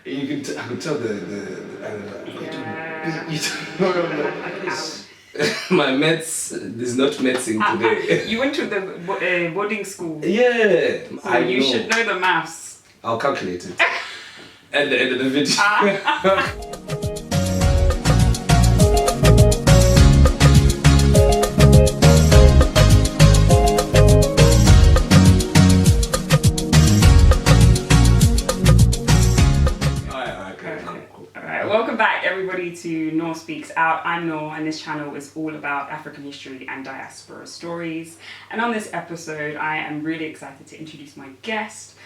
I could tell Yeah. my maths is not medicine today. You went to the boarding school. Yeah. So you should know the maths. I'll calculate it at the end of the video. Welcome back everybody to NorSpeaksOut. I'm Nor and this channel is all about African history and diaspora stories. And on this episode I am really excited to introduce my guest,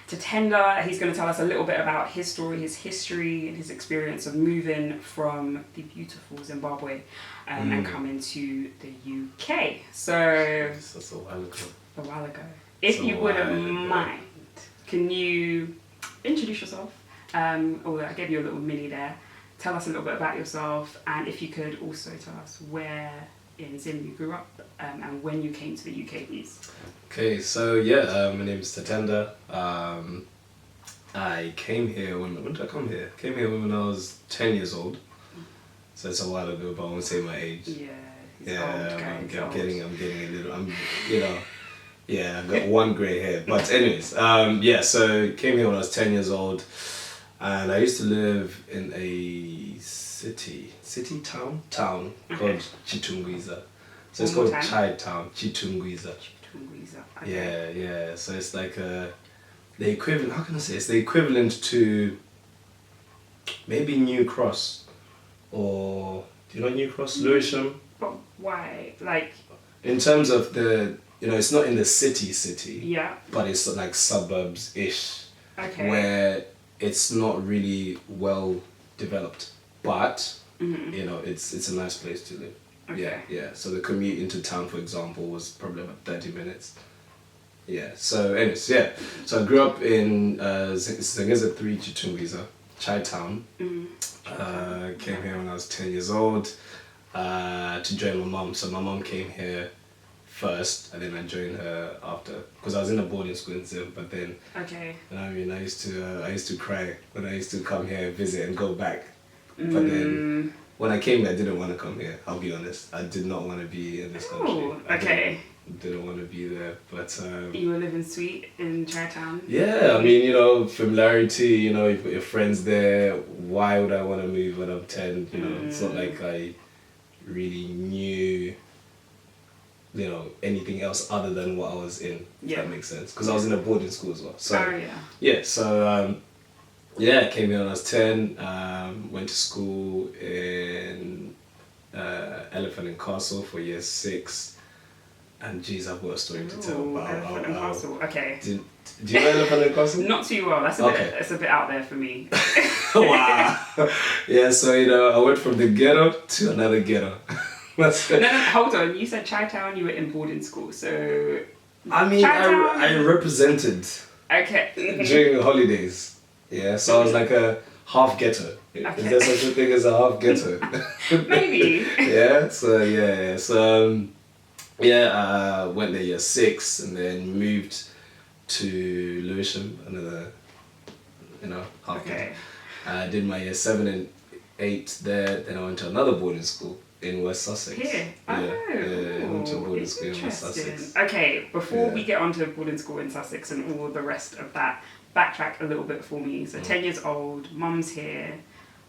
Tatenda. He's going to tell us a little bit about his story, his history and his experience of moving from the beautiful Zimbabwe and coming to the UK. So That's a while ago. A while ago. If you wouldn't mind, can you introduce yourself? I gave you a little mini there. Tell us a little bit about yourself, and if you could also tell us where in Zim you grew up and when you came to the UK, please. Okay, so my name is Tatenda. I came here when did I come here? I came here when I was 10 years old. So it's a while ago, but I won't say my age. I'm getting a little. I've got one grey hair. But anyways, so came here when I was 10 years old. And I used to live in a town called Chitungweza. So it's called Chai Town, Chitungweza. Okay. Yeah. So it's like the equivalent. How can I say? It's the equivalent to maybe New Cross, or do you know New Cross, Lewisham? But why? Like in terms of it's not in the city. Yeah. But it's like suburbs-ish. Okay. Where it's not really well developed, but it's a nice place to live. Okay. Yeah. So the commute into town, for example, was probably about 30 minutes. Yeah. So anyways, so I grew up in Zimbabwe 3 Chitungweza, Chai Town. Came here when I was 10 years old to join my mum. So my mum came here first, and then I joined her after, because I was in a boarding school in Zim. But then, I used to cry when I used to come here, visit, and go back. But then, when I came here, I didn't want to come here. I'll be honest. I did not want to be in this country. Oh, okay. Didn't want to be there, but you were living sweet in Chinatown. Yeah, I mean, familiarity. You've got your friends there. Why would I want to move when I'm 10? It's not like I really knew anything else other than what I was in, if that makes sense. Because I was in a boarding school as well. So, I came here when I was 10, went to school in Elephant and Castle for year 6. And geez, I've got a story to tell about Elephant and Castle, okay. Do you know Elephant and Castle? Not too well, it's a bit out there for me. Wow. Yeah, so I went from the ghetto to another ghetto. No, hold on. You said Chi-Town, you were in boarding school, so... I mean, I represented during the holidays. Yeah, so I was like a half ghetto. Okay. Is there such a thing as a half ghetto? Maybe. Yeah, so I went there year 6 and then moved to Lewisham, another, half ghetto. I did my year 7 and 8 there, then I went to another boarding school in West Sussex. Here? I went to boarding school in West Sussex. Okay, before we get on to boarding school in Sussex and all the rest of that, backtrack a little bit for me. So 10 years old, mum's here,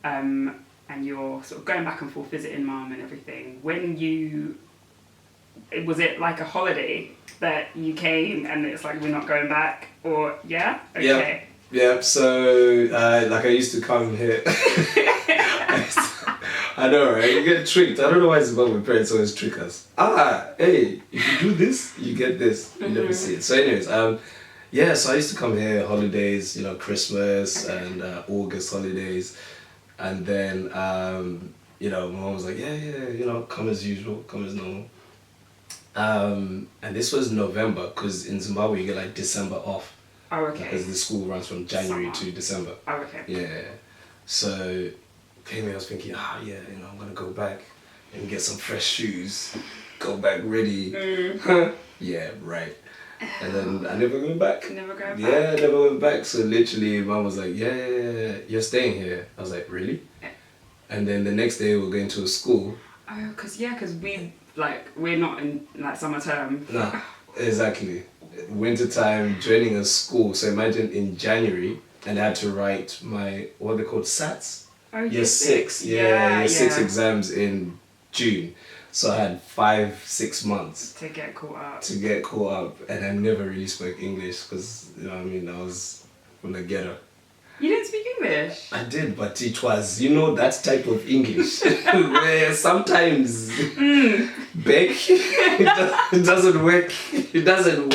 and you're sort of going back and forth visiting mum and everything. Was it like a holiday that you came and it's like, we're not going back? Or, yeah? Okay. Yeah, so I used to come here. I know, right? You get tricked. I don't know why Zimbabwe parents always trick us. Hey, if you do this, you get this. You never see it. So anyways, so I used to come here holidays, Christmas and August holidays. And then, my mom was like, come as usual, come as normal. And this was November, because in Zimbabwe you get like December off. Oh, okay. Because the school runs from January to December. Oh, okay. Yeah. So came here, I was thinking, I'm gonna go back and get some fresh shoes, go back ready. Yeah, right. And then I never went back. Never go back? Yeah, I never went back. So literally, Mum was like, yeah, you're staying here. I was like, really? And then the next day, we're going to a school. Oh, because we're not in, like, summer term. Nah, exactly. Winter time, joining a school. So imagine in January, and I had to write my, what are they called, SATs? Oh, year 6. Yeah, year 6 exams in June. So I had 5-6 months to get caught up. And I never really spoke English because, you know what I mean, I was from the ghetto. You didn't speak English? I did, but it was, that type of English where sometimes beg, it doesn't work. It doesn't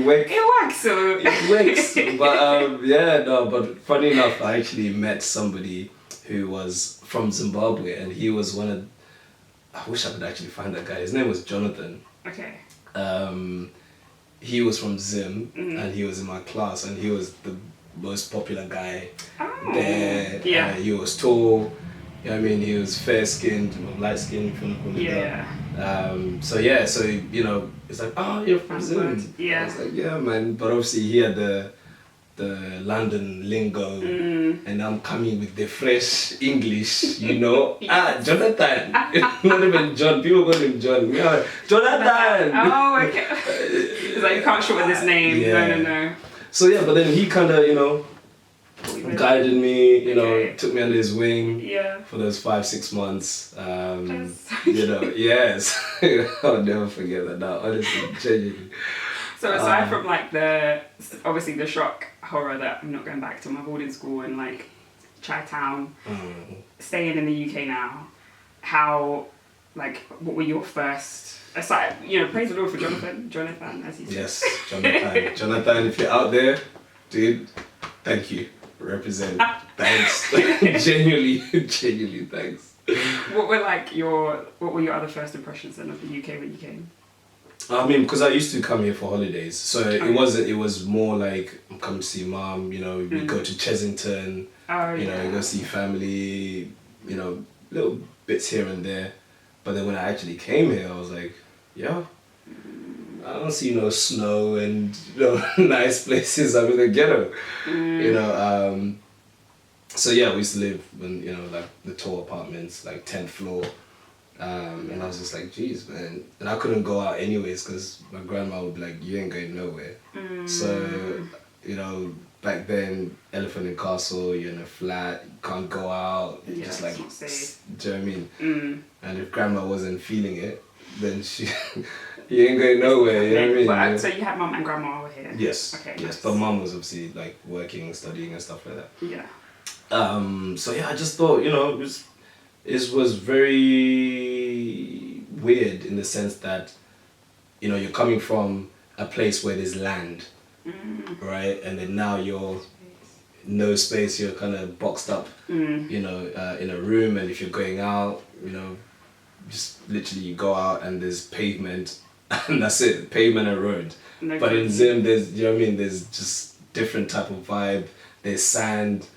work. It works, so. It works. But, but funny enough, I actually met somebody who was from Zimbabwe, and he was I wish I could actually find that guy. His name was Jonathan. Okay. He was from Zim, and he was in my class, and he was the most popular guy there. Yeah. He was tall. You know what I mean? He was fair-skinned, light skinned, if you want to call it that. So it's like, oh, you're from Zim. Yeah. I was like, yeah, man. But obviously he had the London lingo, and I'm coming with the fresh English, Yes. Jonathan. Not even John. People call him John. Yeah, Jonathan. Oh, okay. It's like, you can't shorten this name. Yeah. No. So yeah, but then he kind of, guided me, took me under his wing for those 5-6 months. Yes. I'll never forget that now, honestly, genuinely. So aside from like obviously the shock horror that I'm not going back to my boarding school and like Chi-town, staying in the UK now, what were your first, aside, praise the Lord for Jonathan, as he said. Yes, Jonathan. Jonathan, if you're out there, dude, thank you. Represent. Thanks. genuinely thanks. What were your other first impressions then of the UK when you came? I mean, because I used to come here for holidays, so it was more like, come to see Mum, we go to Chesington, go see family, little bits here and there. But then when I actually came here, I was like, yeah, I don't see no snow and nice places. I'm in the ghetto, So yeah, we used to live in like the tall apartments, like 10th floor, and I was just like, geez, man. And I couldn't go out anyways because my grandma would be like, you ain't going nowhere. So back then, Elephant and Castle, you're in a flat, you can't go out. You're just like, do you know what I mean? And if grandma wasn't feeling it, then you ain't going nowhere, you know what I mean? So you had Mum and grandma over here? Yes. Okay. Yes, but Mum was obviously like working, studying and stuff like that. Yeah. So yeah, I just thought, it was very weird in the sense that, you're coming from a place where there's land, right? And then now you're no space, you're kind of boxed up, in a room, and if you're going out, just literally you go out and there's pavement and that's it, pavement and road. But in Zim, there's, there's just different type of vibe, there's sand.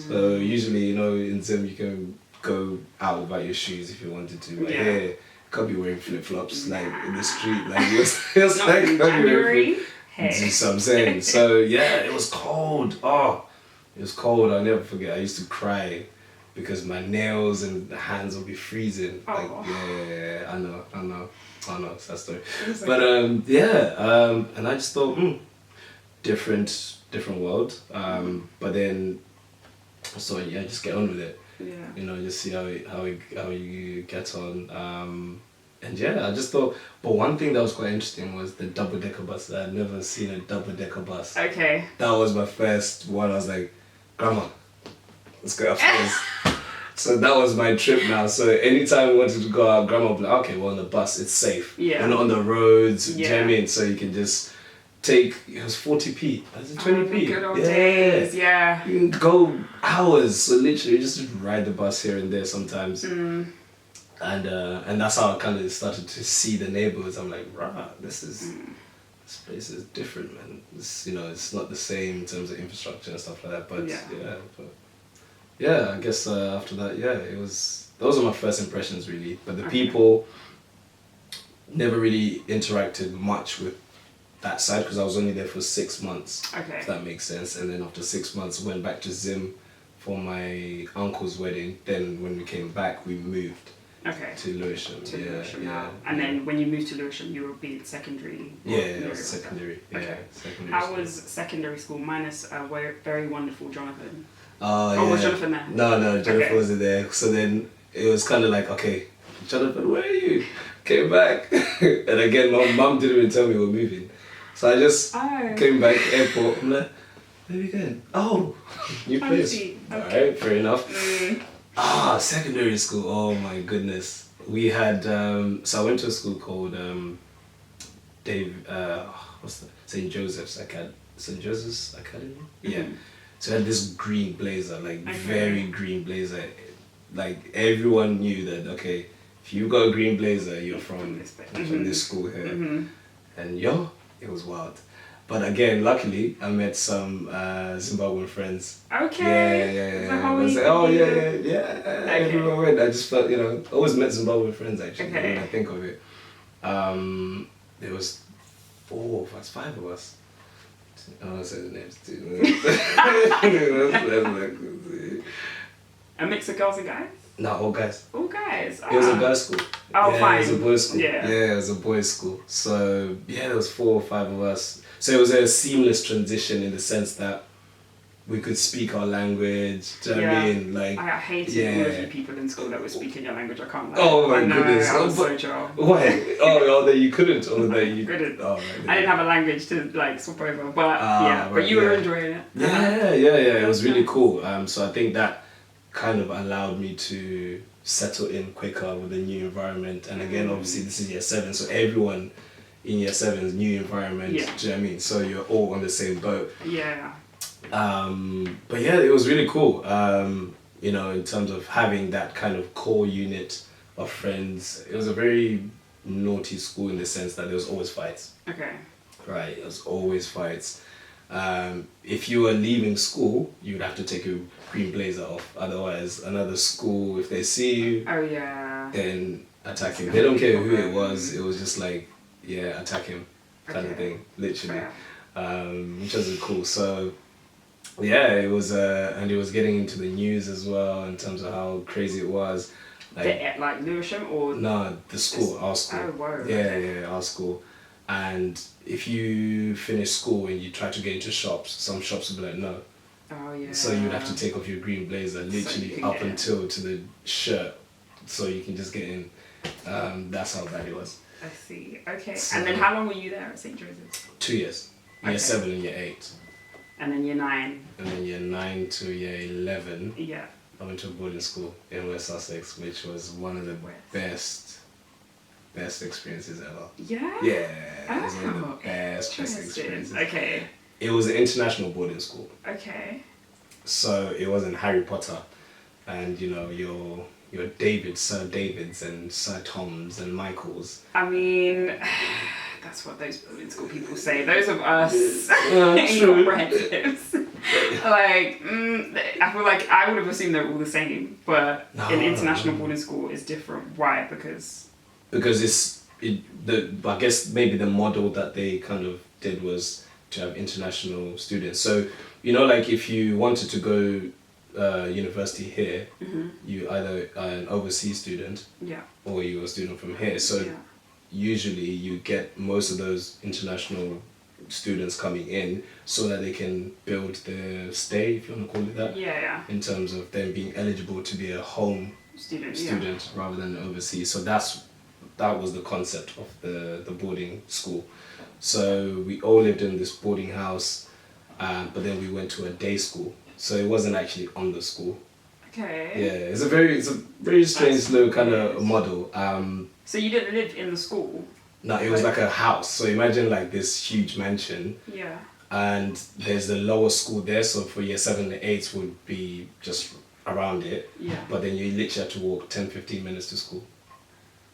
So usually, in Zim you can go out without your shoes if you wanted to. But here, you can't be wearing flip-flops like in the street. Like it's not like in January. Hey. That's what I'm saying. So yeah, it was cold. Oh, it was cold. I'll never forget. I used to cry because my nails and the hands would be freezing. Like I know. It's that story. But and I just thought, different world. But then. So yeah, just get on with it. Yeah. Just see how you get on. And yeah, I just thought. But one thing that was quite interesting was the double-decker bus. I'd never seen a double-decker bus. Okay. That was my first one. I was like, Grandma, let's go upstairs. So that was my trip now. So anytime we wanted to go out, Grandma would be like, okay, we're on the bus. It's safe. Yeah. We're not on the roads. Yeah. Do you know what I mean? So you can just. It was 40p. That's 20p. Good old days, yeah. You can go hours, so literally just ride the bus here and there sometimes. And that's how I kind of started to see the neighborhoods. I'm like, rah, this place is different, man. It's not the same in terms of infrastructure and stuff like that. But I guess after that, those are my first impressions really. But the people never really interacted much with that side because I was only there for 6 months. Okay. If that makes sense. And then after 6 months, went back to Zim for my uncle's wedding. Then when we came back, we moved. Okay. To Lewisham. To Lewisham now. And then when you moved to Lewisham, you were being secondary. Yeah, it was secondary. Okay. Yeah, secondary. How was secondary school minus very wonderful Jonathan? Oh, yeah. Or was Jonathan there? No, Jonathan wasn't there. So then it was kind of like, okay, Jonathan, where are you? Came back. And again, my mum didn't even tell me we were moving. So I just came back, airport. I'm like, where are we going? Oh, new place. Okay. Alright, fair enough. Secondary school. Oh my goodness. We had, so I went to a school called St. Joseph's Academy? Yeah. So I had this green blazer, like very green blazer. Like everyone knew that, okay, if you got a green blazer, you're from this school here. And it was wild. But again, luckily, I met some Zimbabwean friends. Okay. Yeah. I was like, yeah. Everywhere I went, I just felt, always met Zimbabwean friends actually, when I think of it. There was 4 of us, 5 of us. I don't want to say the names too. A mix of girls and guys? No, all guys. All guys. It was a girls' school. Oh, fine. It was a boys' school. Yeah, it was a boys' school. So there was 4 or 5 of us. So it was a seamless transition in the sense that we could speak our language. Do you know what I mean? Like, I hated all of you people in school that were speaking your language. I can't lie. Oh my goodness! I was so chill. Why? That you couldn't, or that you couldn't. Oh, I didn't have a language to like swap over, but but you were enjoying it. Yeah. It was really cool. So I think that kind of allowed me to settle in quicker with the new environment. And again, obviously, this is year 7, so everyone in year 7's new environment. Do you know what I mean? So you're all on the same boat. Yeah. But yeah, it was really cool. In terms of having that kind of core unit of friends. It was a very naughty school in the sense that there was always fights. Okay. Right, it was always fights. If you were leaving school, you would have to take your green blazer off. Otherwise, another school, if they see you, then attack him. They don't care who it was. It was just like, attack him, kind of thing, literally. Which was cool. So, it was, and it was getting into the news as well in terms of how crazy it was. Like Lewisham or? No, the school, our school. Oh, wow. Yeah, our school. And if you finish school and you try to get into shops, some shops will be like, no. Oh, yeah. So you'd have to take off your green blazer literally up until to the shirt so you can just get in. That's how bad it was. I see. Okay. So, and then how long were you there at St. Joseph's? 2 years. Year 7 and year 8. And then year 9? And then year 9 to year 11. Yeah. I went to a boarding school in West Sussex, which was one of the best experiences ever. Yeah? Yeah. It was one of the best experiences. Okay. It was an international boarding school. Okay. So it wasn't Harry Potter and, your Sir Davids and Sir Toms and Michaels. I mean, that's what those boarding school people say. Those of us incorporatives. I feel like I would have assumed they're all the same, but an international boarding school is different. Why? Because I guess maybe the model that they kind of did was to have international students. So, if you wanted to go university here, you either are an overseas student or you're a student from here. So usually you get most of those international students coming in so that they can build their stay, if you want to call it that, in terms of them being eligible to be a home student rather than overseas. So that was the concept of the boarding school. So we all lived in this boarding house, but then we went to a day school. So it wasn't actually on the school. Okay. Yeah, it's a very strange little kind of model. So you didn't live in the school? No, it was like a house. So imagine like this huge mansion. Yeah. And there's the lower school there, so for year 7 and 8 would be just around it. Yeah. But then you literally have to walk 10-15 minutes to school.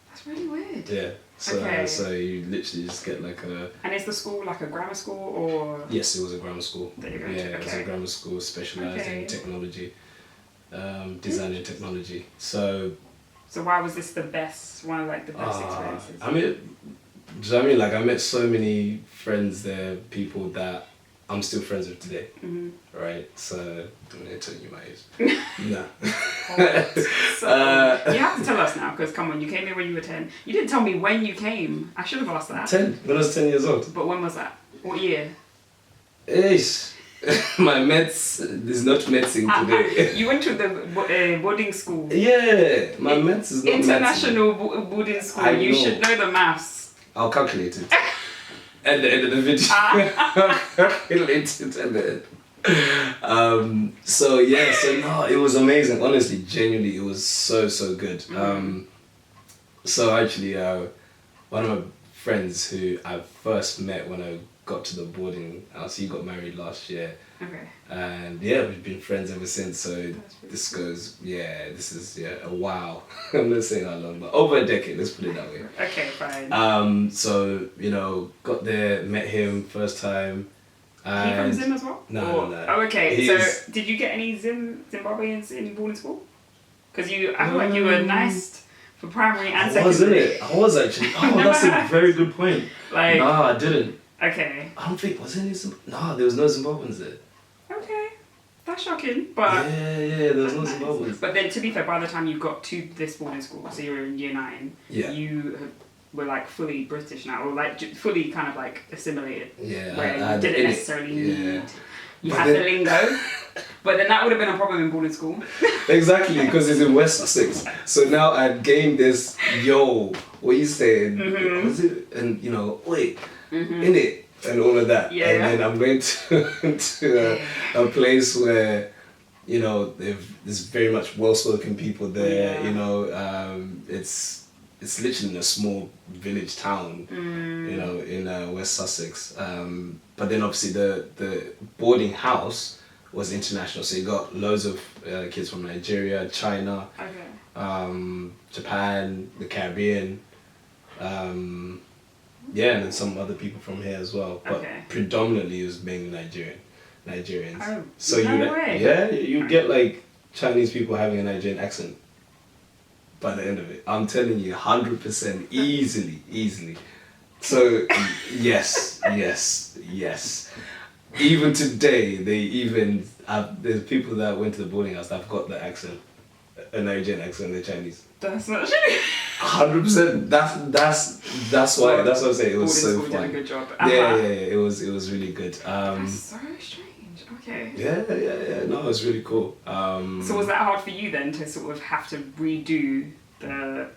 That's really weird. Yeah. So you literally just get like a... And is the school like a grammar school or...? Yes, it was a grammar school. There you go. Yeah, it was a grammar school specialised in technology, design and technology. So why was this one of like the best experiences? I mean, Do you know what I mean? Like, I met so many friends there, people that I'm still friends with today. Mm-hmm. Right? So, don't need to tell you my age. No. So, you have to tell us now, because come on, you came here when you were 10. You didn't tell me when you came. I should have asked that. 10, when I was 10 years old. But when was that? What year? Eish. My maths is not medicine today. You went to the boarding school. Yeah, my maths is not International boarding school. You should know the maths. I'll calculate it. At the end of the video. I'll calculate it at the end. So no, it was amazing. Honestly, genuinely, it was so good. Mm-hmm. So actually, one of my friends who I first met when I got to the boarding house, he got married last year. Okay. And yeah, we've been friends ever since. So this goes, this is a while. I'm not saying how long, but over a decade. Let's put it that way. Okay, fine. So got there, met him first time. Are you from Zim as well? No. Oh, okay. So did you get any Zimbabweans in boarding school? Because I feel like you were nice for primary and secondary. Wasn't it? I was actually. Oh, that's a very good point. Like, no, I didn't. Okay. I don't think, was there any No, there was no Zimbabweans there. Okay. That's shocking, but... Yeah, there was no Zimbabweans. But then, to be fair, by the time you got to this boarding school, so you were in year 9, you were like fully British now, or like fully kind of like assimilated. Yeah. Where you didn't necessarily need... You but had the lingo. But then that would have been a problem in boarding school. Exactly, because it's in West Sussex. So now I've gained this, what you saying? Mm-hmm. Was it? And wait. Mm-hmm. In it and all of that, yeah. And then I'm going to a place where there's very much well-spoken people there. Yeah. It's literally in a small village town, in West Sussex. But then obviously the boarding house was international, so you got loads of kids from Nigeria, China, Japan, the Caribbean. And then some other people from here as well, but predominantly it was mainly Nigerians. Oh, so you get like Chinese people having a Nigerian accent by the end of it. I'm telling you, 100% easily. So yes. Even today, there's people that went to the boarding house that've got the accent, a Nigerian accent, they're Chinese. That's not true. 100%. That's why I'm saying it was so fun. Did a good job. Yeah. It was really good. That's so strange. Okay. Yeah. No, it was really cool. So was that hard for you then to sort of have to redo the?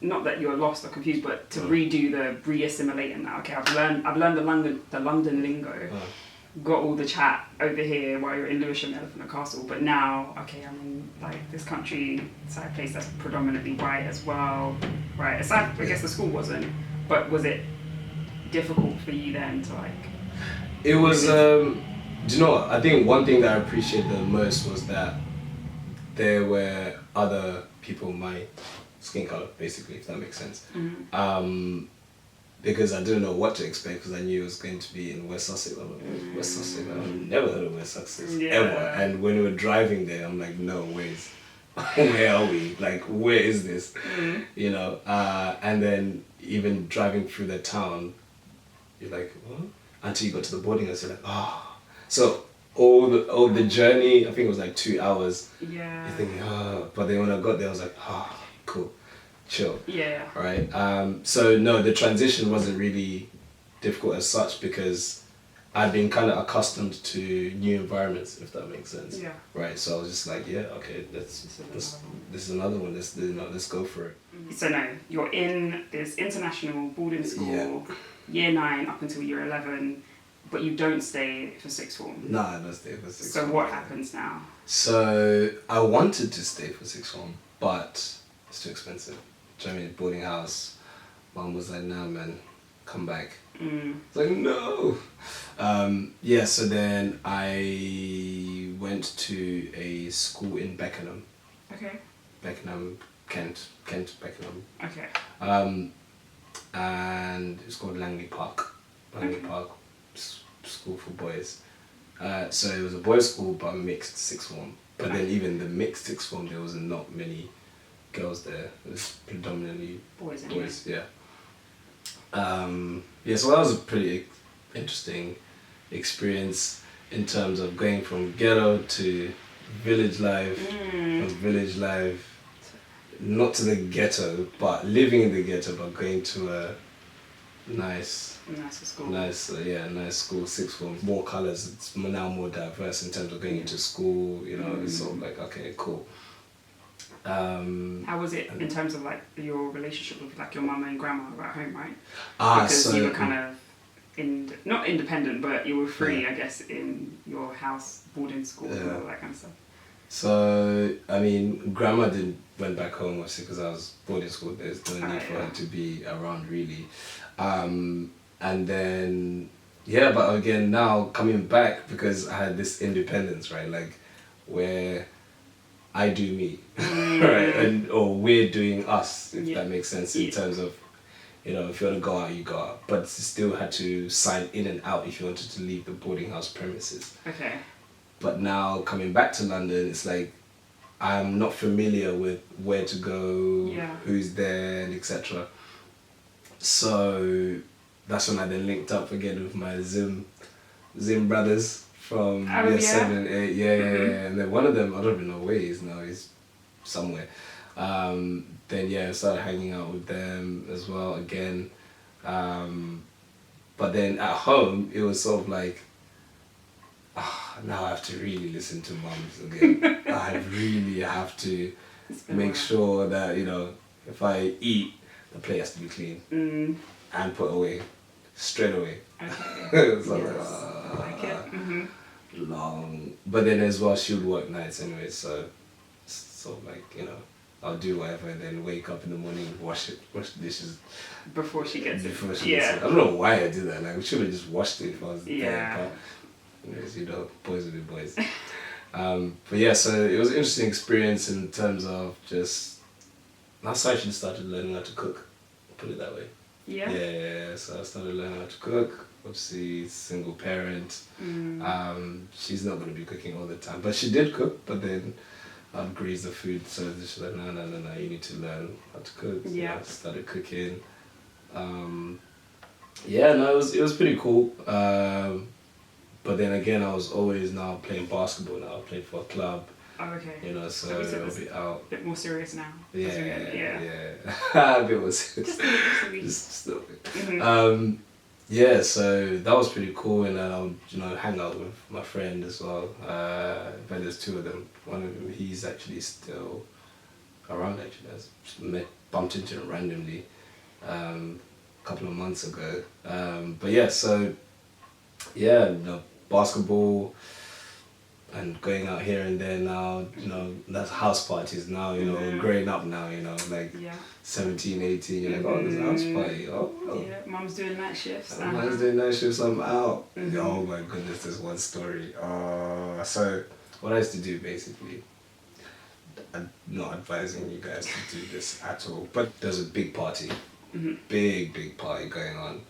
Not that you're lost or confused, but to redo the re-assimilating now. Okay, I've learned the London lingo. Got all the chat over here while you're in Lewisham, Elephant and Castle, but now, okay, I'm in like this countryside place that's predominantly white as well, right? Aside, I guess the school wasn't, but was it difficult for you then to like? It was. Do you know what? I think one thing that I appreciated the most was that there were other people my skin color, basically, if that makes sense. Mm-hmm. Because I didn't know what to expect, because I knew it was going to be in West Sussex. I'm like, West Sussex? I've never heard of West Sussex, ever. And when we were driving there, I'm like, no, where are we? Like, where is this? Mm-hmm. And then even driving through the town, you're like, what? Until you got to the boarding house, you're like, oh. So all the journey, I think it was like 2 hours. Yeah. You're thinking, oh. But then when I got there, I was like, oh, cool. Chill. Yeah. Right. So no, the transition wasn't really difficult as such, because I'd been kind of accustomed to new environments, if that makes sense. Yeah. Right. So I was just like, okay, this is another one. Let's go for it. So no, you're in this international boarding school, year 9 up until year 11, but you don't stay for sixth form. No, I don't stay for sixth form. form. So what happens now? So I wanted to stay for sixth form, but it's too expensive. Do you know what I mean? Boarding house. Mum was like, "No, man, come back." It's like, no. So then I went to a school in Beckenham. Okay. Beckenham, Kent, Beckenham. Okay. And it's called Langley Park. Park School for boys. So it was a boys' school, but mixed sixth form. But then even the mixed sixth form, there was not many girls there. It was predominantly boys. Yeah. Yeah, so that was a pretty interesting experience in terms of going from ghetto to village life, from village life, not to the ghetto, but living in the ghetto, but going to a nice school. Nice school, sixth form, more colours. It's now more diverse in terms of going into school. You know, it's sort of like, okay, cool. How was it in terms of like your relationship with like your mama and grandma at home, right? Because so you were kind of not independent, but you were free, I guess, in your house, boarding school, and all that kind of stuff. So I mean, grandma went back home obviously because I was boarding school. There's no need for her to be around really, and then but again now coming back because I had this independence, right? Like where I do me, right, or we're doing us, if that makes sense in terms of, you know, if you want to go out, you go out, but you still had to sign in and out if you wanted to leave the boarding house premises. Okay. But now coming back to London, it's like I'm not familiar with where to go, who's there, and etc. So that's when I then linked up again with my Zim brothers from year 7 and 8. And then one of them, I don't even know where he is now. He's somewhere. Then I started hanging out with them as well again. But then at home, it was sort of like, now I have to really listen to mums again. I really have to make sure that, you know, if I eat, the plate has to be clean and put away straight away. Okay. So I like it. Long, but then as well she would work nights anyway, so sort of like, you know, I'll do whatever and then wake up in the morning, wash the dishes before she gets it. I don't know why I did that. Like we should have just washed it if I was there. But anyways, you know, boys will be boys. But so it was an interesting experience in terms of just that's how I actually started learning how to cook. Put it that way. So I started learning how to cook. Obviously, single parent. She's not going to be cooking all the time, but she did cook. But then I'd grease the food, so she's like, no, you need to learn how to cook. So I started cooking. It was pretty cool. But then again, I was always now playing basketball. Now I played for a club. Oh, okay. You know, so I'll be out. A bit more serious now. A bit more serious. Just a little bit. So that was pretty cool, and then I would, you know, hang out with my friend as well. But there's two of them. One of them, he's actually still around. Actually, I just bumped into him randomly a couple of months ago. Basketball and going out here and there now, you know, that's house parties now, you know, growing up now, you know, like 17, 18, you're like, oh, there's a house party, Yeah, mum's doing night shifts. Mum's doing night shifts, I'm out. Oh my goodness, there's one story. So what I used to do basically, I'm not advising you guys to do this at all, but there's a big party, big party going on.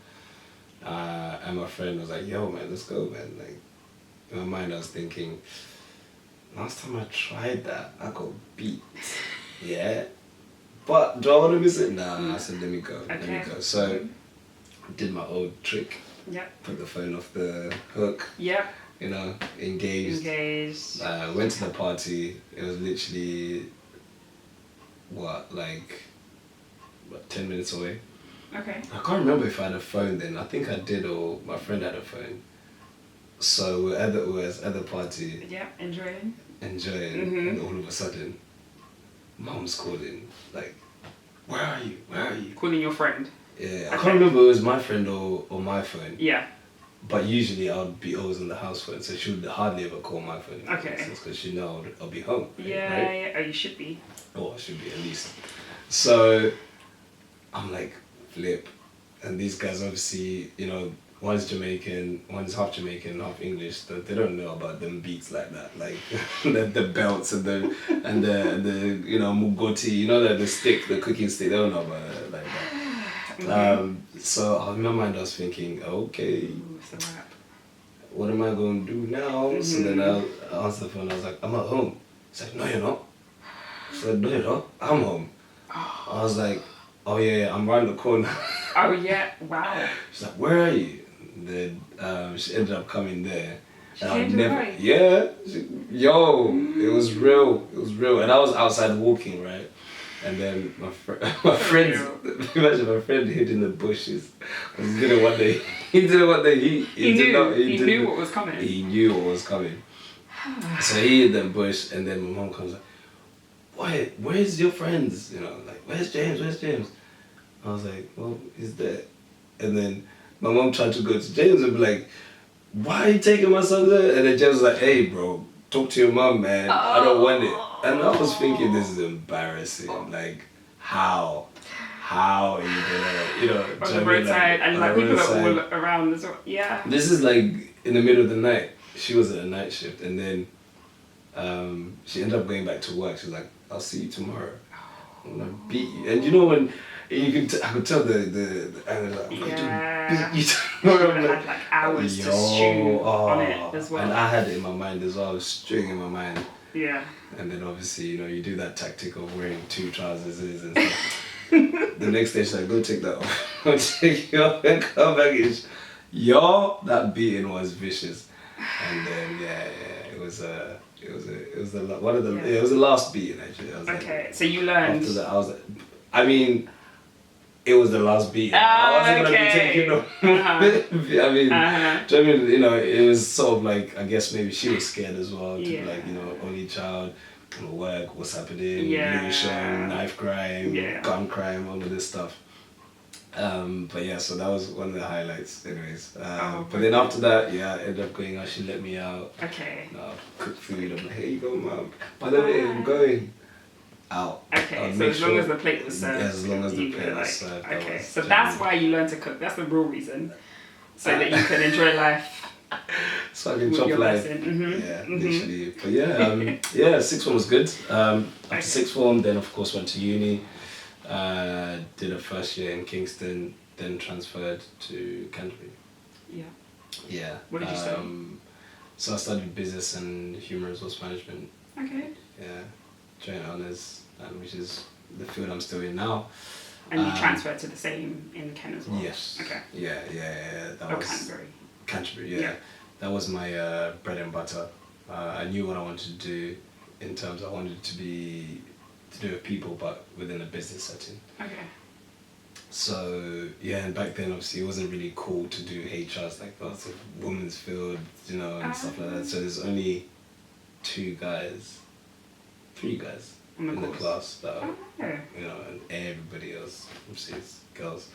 And my friend was like, yo man, let's go man. Like, in my mind I was thinking, last time I tried that, I got beat. But do I want to miss it? Nah, I said, let me go. So, did my old trick. Put the phone off the hook. You know, engaged. Went to the party. It was literally, 10 minutes away. Okay. I can't remember if I had a phone then. I think I did, or my friend had a phone. So we're at the party. Enjoying. And all of a sudden, Mum's calling. Like, where are you? Calling your friend. Yeah, I can't remember if it was my friend or my phone. Yeah. But usually I would be always on the house phone, so she would hardly ever call my phone. Okay. Because she knows I'll be home. Right? Oh, you should be. Oh, I should be at least. So I'm like, flip. And these guys obviously, you know, one's Jamaican, one's half Jamaican, half English. They don't know about them beats like that, like the belts and the you know, mugoti, you know, the stick, the cooking stick. They don't know about it like that. So in my mind I was thinking, okay, what am I going to do now? So then I answered the phone. I was like, I'm at home. He's like, no, you're not. I said, no, you're not. I'm home. I was like, oh yeah, I'm around the corner. Oh yeah, wow. She's like, where are you? And then she ended up coming there. She And I came to never, Hawaii? yeah, it was real. And I was outside walking, right? And then my friend, imagine my friend hid in the bushes. He didn't want the, he knew what was coming. He knew what was coming. So he hid in the bush, and then my mom comes like, "Why? Where's your friends? You know, like, where's James? Where's James?" I was like, "Well, he's there." And then my mom tried to go to James and be like, "Why are you taking my son there?" And then James was like, "Hey, bro, talk to your mom, man. I don't want it." And I was thinking, this is embarrassing. Like, how are you gonna, you know? On the roadside, and like people are all around as well. Yeah. This is like in the middle of the night. She was at a night shift, and then she ended up going back to work. She was like, "I'll see you tomorrow. I'm gonna beat you." And you know when you can, I could tell the like, yeah. beat you tomorrow. You had like hours to stew on it as well. And I had it in my mind as well. I was stewing in my mind. Yeah. And then obviously, you know, you do that tactic of wearing 2 trousers and stuff. The next day she's like, "Go take that off." Go take it off and come back. That beating was vicious. And then it was the last beating actually. I was okay, so you learned. After that, I was like, I mean, it was the last beating. I wasn't gonna be taking off. I mean, do you know what I mean? You know, it was sort of like, I guess maybe she was scared as well. To be like, you know, only child, work, what's happening, pollution, knife crime, gun crime, all of this stuff. But yeah, so that was one of the highlights anyways. But then after that, I ended up going out. She let me out. Okay. Cook food. I'm like, "Here you go, mom. By the way, I'm going out." Okay, so as long as the plate was served. Yeah, as long as the plate was served. Okay, so that's why you learned to cook. That's the real reason. So that you can enjoy life. So I can chop life. Literally. But sixth form was good. After sixth form, then of course went to uni. Did a first year in Kingston, then transferred to Canterbury. Yeah. What did you study? So I studied business and human resource management. Okay. Yeah, joint honours, which is the field I'm still in now. And you transferred to the same in Kent as well? Yes. Okay. Yeah. That was Canterbury. Canterbury, yeah. That was my bread and butter. I knew what I wanted to do in terms I wanted to do with people, but within a business setting. Okay. So and back then obviously it wasn't really cool to do HR. It's like, it's a women's field, you know, and stuff like that. So there's only 3 guys in the class that are, you know, and everybody else obviously is girls.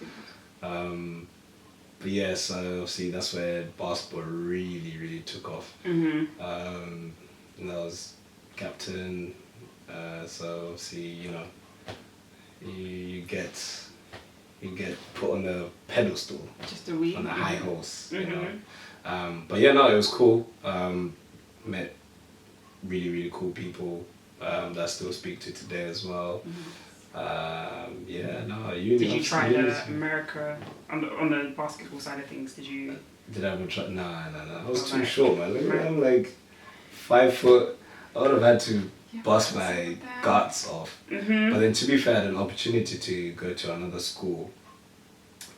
But yeah, so obviously that's where basketball really took off. And I was captain. So obviously, you know, you get put on the pedestal, just a wee on the high horse, you know. But yeah, no, it was cool. Met really cool people that I still speak to today as well. Uni. Did you try America on the basketball side of things? Did I ever try? No. I was too short, man. Look, I'm like 5 foot. I would have had to bust my guts off. But then to be fair, I had an opportunity to go to another school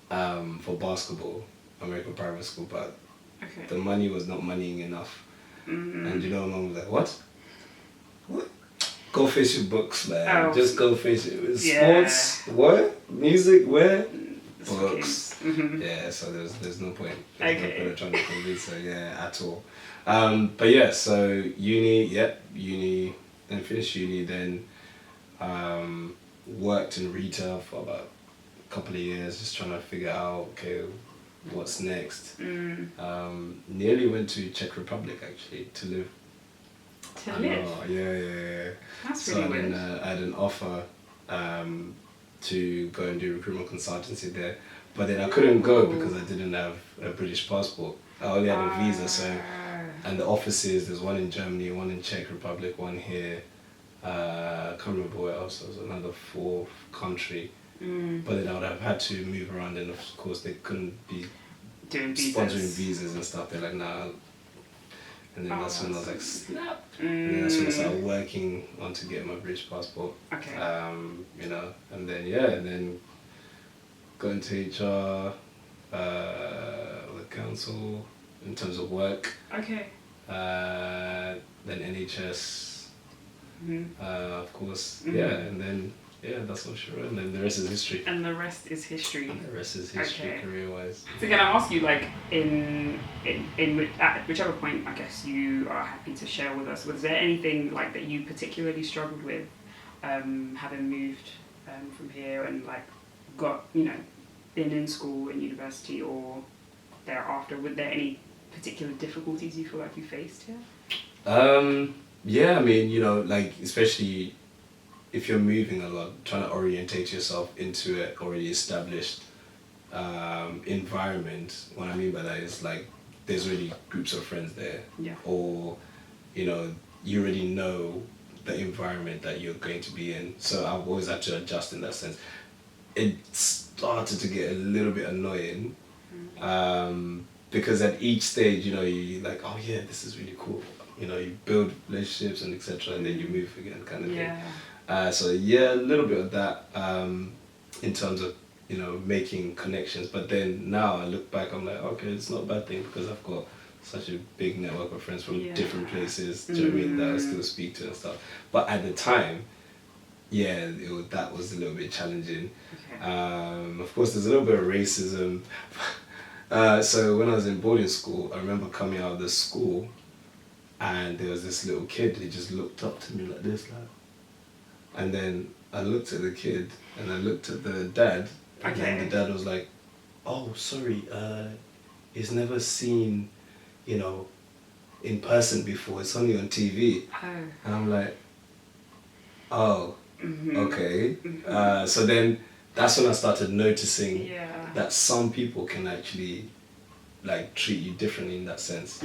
for basketball, American private school, but the money was not moneying enough. And you know, mom was like, what? Go face your books, man. Just go face it. Sports, what? Music, where? Books. Yeah, so there's no point. There's no point of trying to convince her, at all. But yeah, so uni, then finished uni, then worked in retail for about a couple of years, just trying to figure out, what's next. Nearly went to Czech Republic actually to live. Yeah. That's really weird. I had an offer to go and do recruitment consultancy there, but then I couldn't go because I didn't have a British passport. I only had a visa, so, and the offices, there's one in Germany, one in Czech Republic, one here. I can't remember where else. There was another 4th country. But then I would have had to move around, and of course they couldn't be sponsoring visas and stuff. They're like, nah. And then that's when I was like, snap. And then that's when I started working on to get my British passport. You know, and then got into HR, the council in terms of work. Okay. Then NHS, of course. Mm-hmm. Yeah, and then that's all sure. And then the rest is history. And the rest is history. And the rest is history, okay. career-wise. So can I ask you, like, at whichever point I guess you are happy to share with us, was there anything like that you particularly struggled with, having moved from here and like got been in school and university or thereafter? Were there any particular difficulties you feel like you faced here? Yeah, I mean, like especially if you're moving a lot, trying to orientate yourself into an already established environment. What I mean by that is like there's already groups of friends there, or you already know the environment that you're going to be in. So I've always had to adjust in that sense. It started to get a little bit annoying, because at each stage, you're like, oh yeah, this is really cool. You build relationships and etc. and then you move again, kind of thing. So a little bit of that in terms of making connections. But then now I look back, I'm like, okay, it's not a bad thing because I've got such a big network of friends from different places. Do you know what I mean, that I still speak to and stuff. But at the time, that was a little bit challenging. Okay. Of course, there's a little bit of racism. So when I was in boarding school, I remember coming out of the school, and there was this little kid. He just looked up to me like this, like. And then I looked at the kid, and I looked at the dad, and then the dad was like, "Oh, sorry, he's never seen, in person before. It's only on TV." Oh. And I'm like, "Oh, okay." So then that's when I started noticing that some people can actually like treat you differently in that sense.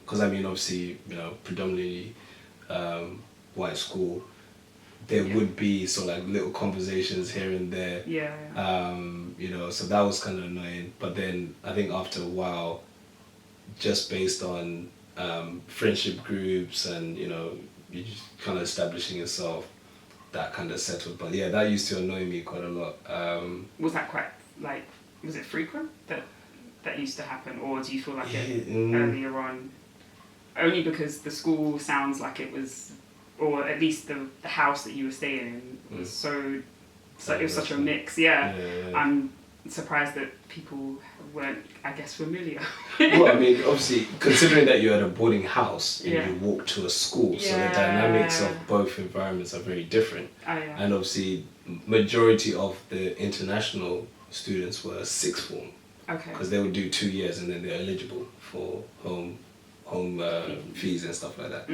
Because I mean, obviously, predominantly white school, there would be sort of like little conversations here and there. So that was kind of annoying. But then I think after a while, just based on friendship groups and you just kind of establishing yourself, that kind of settled. But yeah, that used to annoy me quite a lot. Was that quite was it frequent that used to happen, or do you feel like it earlier on? Only because the school sounds like it was, or at least the house that you were staying in was it was such a mix. I'm surprised that people weren't, I guess, familiar. Well, I mean, obviously, considering that you're at a boarding house and you walk to a school, so the dynamics of both environments are very different. And obviously, majority of the international students were sixth form. Okay. Because they would do 2 years and then they're eligible for home fees and stuff like that.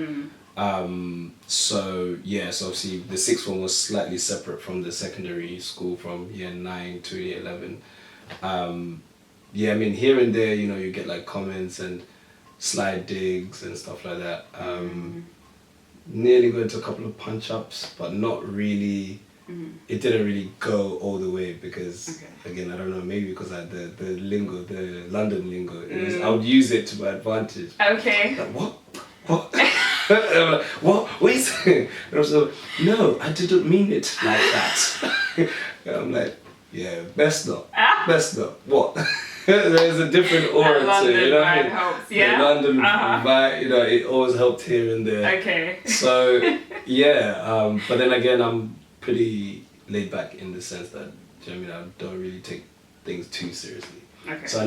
So obviously the sixth form was slightly separate from the secondary school from year 9 to year 11. I mean, here and there, you get like comments and slide digs and stuff like that. Nearly got into a couple of punch-ups, but not really. It didn't really go all the way because, again, I don't know, maybe because I had the lingo, the London lingo. I would use it to my advantage. Okay. Like, what? I'm like, what? Wait a second. And I was like, no, I didn't mean it like that. And I'm like, best not. Best not. What? There's a different aura to it, London vibe helps, The London vibe, it always helped here and there. Okay. So, but then again, I'm pretty laid back in the sense that, I don't really take things too seriously. Okay. So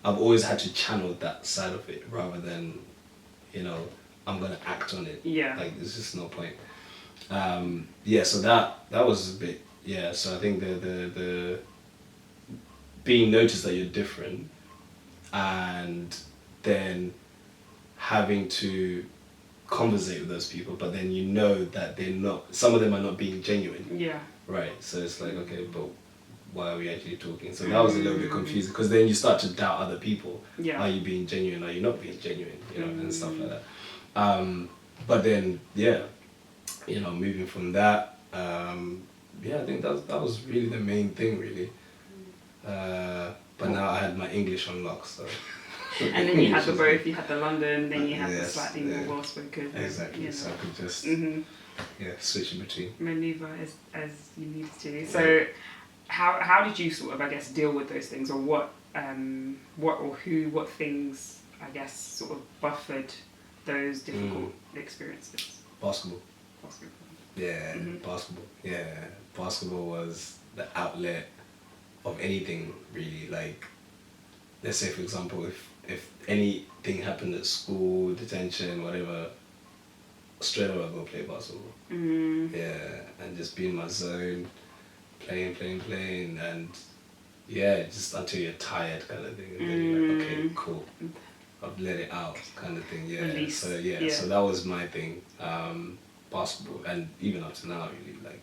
I've always had to channel that side of it rather than, I'm gonna act on it. Like there's just no point. So that was a bit, so I think the being noticed that you're different and then having to conversate with those people, but then that they're not, some of them are not being genuine. Right, so it's like, okay, but why are we actually talking? So that was a little bit confusing because then you start to doubt other people. Are you being genuine? Are you not being genuine? And stuff like that. But then, moving from that, I think that was really the main thing, really. But now I had my English on lock, so. And then you had both. You had the London, then you had the slightly more well-spoken. Exactly. So I could just switch in between. Maneuver as you needed to. So how did you sort of, I guess, deal with those things, or what things, I guess, sort of buffered those difficult experiences? Basketball. Basketball. Yeah, basketball. Yeah, basketball was the outlet of anything really. Like, let's say for example, if anything happened at school, detention, whatever, straight away I go play basketball. Yeah, and just be in my zone, playing, and yeah, just until you're tired kind of thing, and then you're like, okay, cool, I've let it out kind of thing. Yeah. Release. So so that was my thing, basketball, and even up to now, really, like,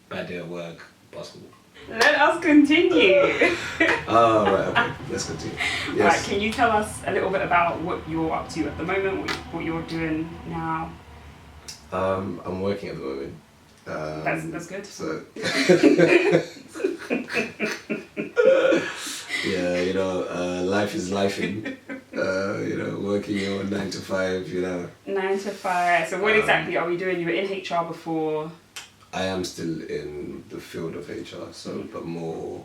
bad day at work, basketball. Let us continue. Oh, right, okay, let's continue. Yes. Right, can you tell us a little bit about what you're up to at the moment, what you're doing now? I'm working at the moment. That's good. So yeah, life is lifing. Working your 9 to 5. 9 to 5. So what exactly are we doing? You were in HR before. I am still in the field of HR, but more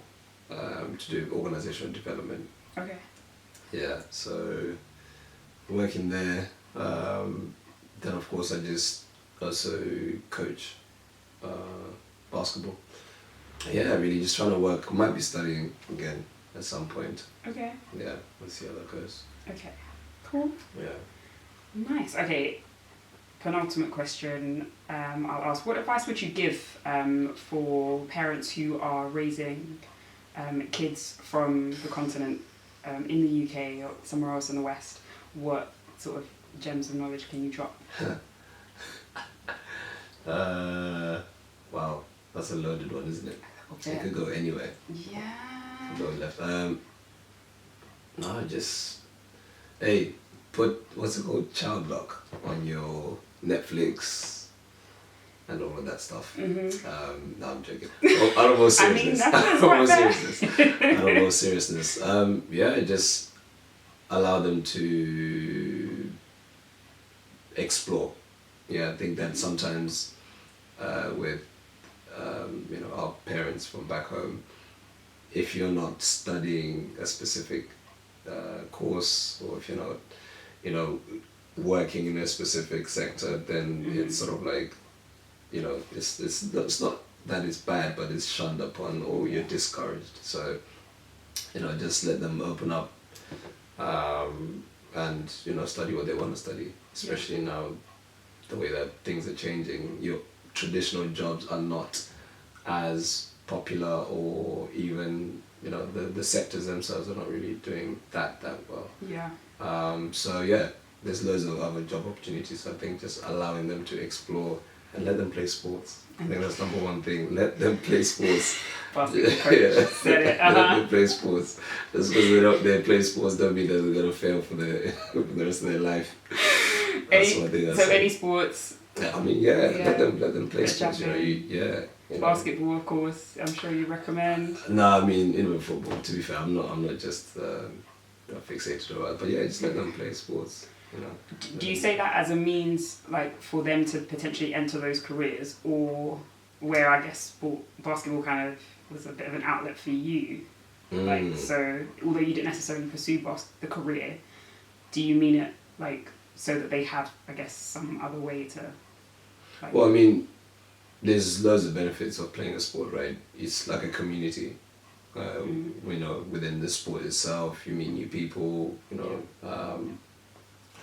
to do with organizational development. Okay. Yeah, so working there. Then of course I just also coach basketball. Yeah, really just trying to work. Might be studying again at some point. Okay. Yeah, let's see how that goes. Okay. Cool. Yeah. Nice. Okay. Penultimate question. I'll ask, what advice would you give for parents who are raising kids from the continent in the UK or somewhere else in the West? What sort of gems of knowledge can you drop? Wow, that's a loaded one, isn't it? Okay. It could go anywhere. Yeah. Go left. No, just put what's it called, child lock on your Netflix and all of that stuff. No, I'm joking. Out of all seriousness. Out of all seriousness. Yeah, just allow them to explore. Yeah, I think that sometimes with our parents from back home, if you're not studying a specific course, or if you're not, working in a specific sector, then it's sort of like, it's not that it's bad, but it's shunned upon, or you're discouraged. So, just let them open up, and study what they want to study. Especially now, the way that things are changing, your traditional jobs are not as popular, or even the sectors themselves are not really doing that well. Yeah. So yeah, there's loads of other job opportunities. So I think just allowing them to explore and let them play sports. I think that's number one thing. Let them play sports. Said it. Let them play sports. Just because they play sports don't mean that they're gonna fail for the rest of their life. That's what I think. Any sports? I mean, let them play sports. Basketball, of course. I'm sure you recommend. No, I mean, even football. To be fair, I'm not just fixated on it. But yeah, just let them play sports. Do you say that as a means, like, for them to potentially enter those careers, or where I guess basketball kind of was a bit of an outlet for you? Like, so although you didn't necessarily pursue the career, do you mean it like so that they have, I guess, some other way to? Like, well, I mean, there's loads of benefits of playing a sport, right? It's like a community. Within the sport itself, you meet new people.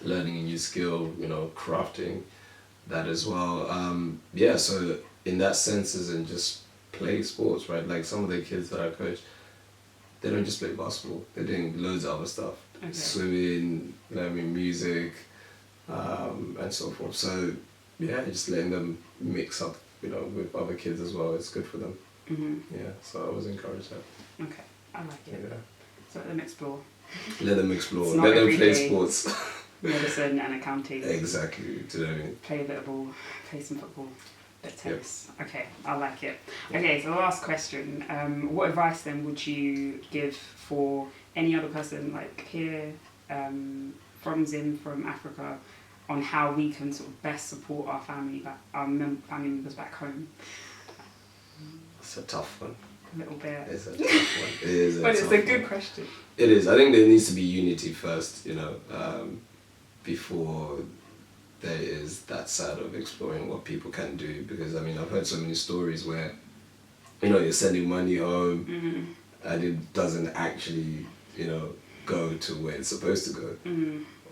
Learning a new skill, crafting that as well. So in that sense, isn't just play sports, right? Like some of the kids that I coach, they don't just play basketball. They're doing loads of other stuff. Okay. Swimming, music, and so forth. So yeah, just letting them mix up, with other kids as well. It's good for them. Yeah, so I always encourage that. Okay, I like it. Yeah. So let them explore. Let them explore. Let them play sports. Medicine and accounting. Exactly. Do you know what I mean? Play a bit of ball, play some football, bit of tennis. Yep. Okay, I like it. Okay, so the last question. What advice then would you give for any other person, like here, from Zim, from Africa, on how we can sort of best support our family members back home? It's a tough one. a little bit. It's a tough one. It is but it's a good question. It is. I think there needs to be unity first, before there is that side of exploring what people can do. Because, I mean, I've heard so many stories where, you're sending money home and it doesn't actually, go to where it's supposed to go.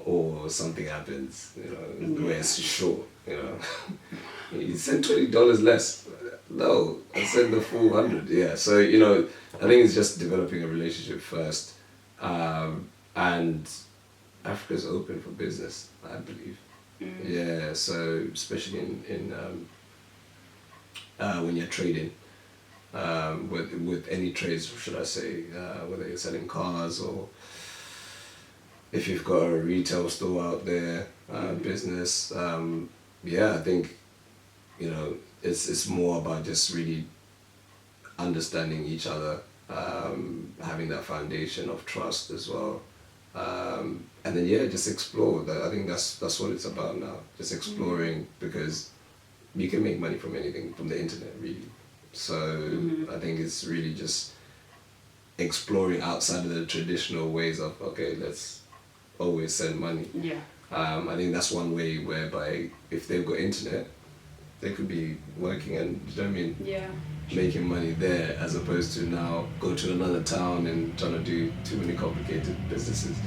Or something happens, where it's short, You send $20 less. No, I send the full 100. Yeah, so, I think it's just developing a relationship first. And Africa's open for business, I believe. Yeah, so especially in when you're trading, with any trades, should I say, whether you're selling cars or if you've got a retail store out there, business, I think, it's more about just really understanding each other, having that foundation of trust as well. And then just explore that. I think that's what it's about now. Just exploring, because you can make money from anything, from the internet, really. So I think it's really just exploring outside of the traditional ways of, okay, let's always send money. Yeah. I think that's one way whereby if they've got internet, they could be working and, Yeah. making money there, as opposed to now go to another town and trying to do too many complicated businesses.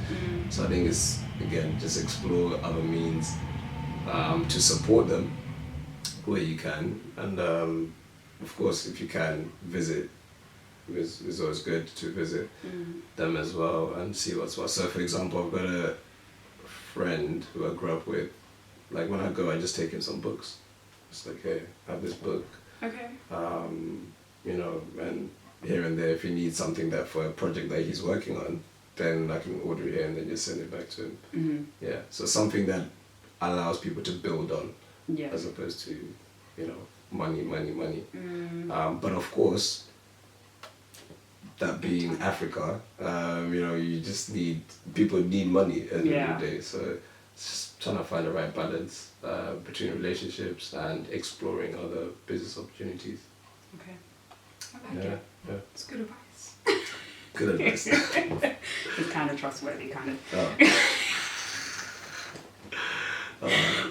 So I think it's, again, just explore other means to support them where you can, and of course, if you can visit, it's always good to visit them as well and see what's what. So for example, I've got a friend who I grew up with. Like when I go, I just take him some books. It's like, hey, have this book. Okay. And here and there, if he needs something that for a project that he's working on, then I can order it here and then just send it back to him. Yeah, so something that allows people to build on, as opposed to, money. But of course, that being Africa, people need money at the end of the day. So it's just trying to find the right balance between relationships and exploring other business opportunities. Okay. I like it. Yeah. It's good advice. Good advice. It's kind of trustworthy, kind of.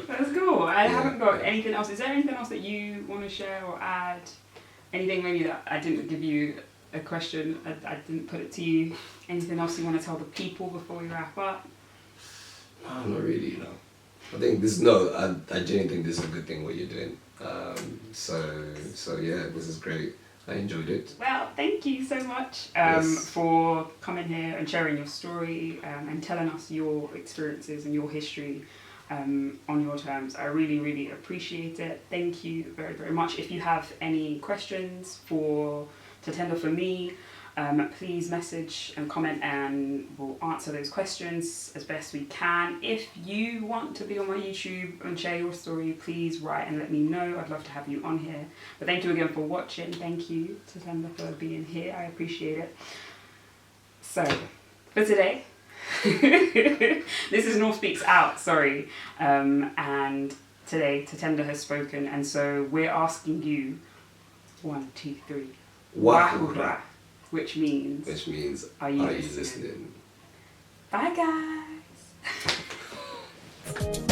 That's cool. I haven't got anything else. Is there anything else that you want to share or add? Anything maybe that I didn't give you a question, I didn't put it to you. Anything else you want to tell the people before we wrap up? No, not really, no. I think I genuinely think this is a good thing what you're doing. So yeah, this is great. I enjoyed it. Well, thank you so much for coming here and sharing your story and telling us your experiences and your history on your terms. I really, really appreciate it. Thank you very, very much. If you have any questions for Tatenda, for me, please message and comment and we'll answer those questions as best we can. If you want to be on my YouTube and share your story, please write and let me know. I'd love to have you on here. But thank you again for watching. Thank you, Tatenda, for being here. I appreciate it. So, for today, this is NorSpeaksOut, sorry. And today, Tatenda has spoken, and so we're asking you, 1, 2, 3, Wahura. Which means, are you listening? Bye, guys.